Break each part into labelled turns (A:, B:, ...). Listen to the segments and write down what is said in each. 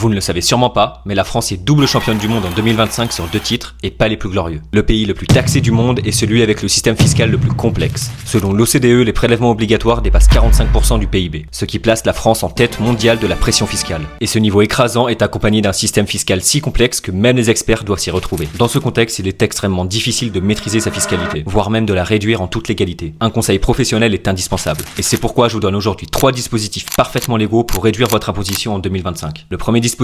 A: Vous ne le savez sûrement pas, mais la France est double championne du monde en 2025 sur 2 titres et pas les plus glorieux. Le pays le plus taxé du monde est celui avec le système fiscal le plus complexe. Selon l'OCDE, les prélèvements obligatoires dépassent 45% du PIB, ce qui place la France en tête mondiale de la pression fiscale. Et ce niveau écrasant est accompagné d'un système fiscal si complexe que même les experts doivent s'y retrouver. Dans ce contexte, il est extrêmement difficile de maîtriser sa fiscalité, voire même de la réduire en toute légalité. Un conseil professionnel est indispensable. Et c'est pourquoi je vous donne aujourd'hui 3 dispositifs parfaitement légaux pour réduire votre imposition en 2025. Le premier dispositif,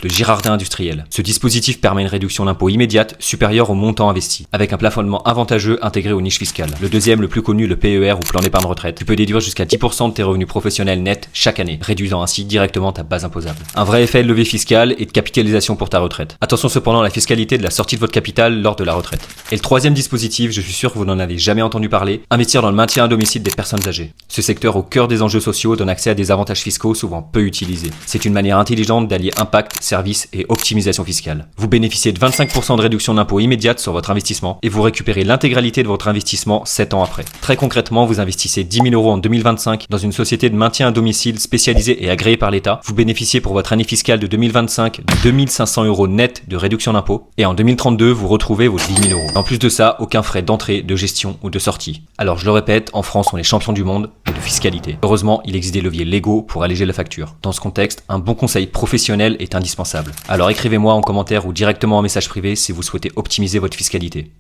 A: le Girardin industriel. Ce dispositif permet une réduction d'impôt immédiate supérieure au montant investi, avec un plafonnement avantageux intégré aux niches fiscales. Le deuxième, le plus connu, le PER ou plan d'épargne retraite. Tu peux déduire jusqu'à 10% de tes revenus professionnels nets chaque année, réduisant ainsi directement ta base imposable. Un vrai effet de levier fiscal et de capitalisation pour ta retraite. Attention cependant à la fiscalité de la sortie de votre capital lors de la retraite. Et le troisième dispositif, je suis sûr que vous n'en avez jamais entendu parler, investir dans le maintien à domicile des personnes âgées. Ce secteur au cœur des enjeux sociaux donne accès à des avantages fiscaux souvent peu utilisés. C'est une manière intelligente d'allier impact, service et optimisation fiscale. Vous bénéficiez de 25% de réduction d'impôt immédiate sur votre investissement et vous récupérez l'intégralité de votre investissement 7 ans après. Très concrètement, vous investissez 10 000 € en 2025 dans une société de maintien à domicile spécialisée et agréée par l'État. Vous bénéficiez pour votre année fiscale de 2025 de 2 500 € net de réduction d'impôt et en 2032, vous retrouvez vos 10 000 €. En plus de ça, aucun frais d'entrée, de gestion ou de sortie. Alors je le répète, en France, on est champion du monde de fiscalité. Heureusement, il existe des leviers légaux pour alléger la facture. Dans ce contexte, un bon conseil professionnel est indispensable. Alors écrivez-moi en commentaire ou directement en message privé si vous souhaitez optimiser votre fiscalité.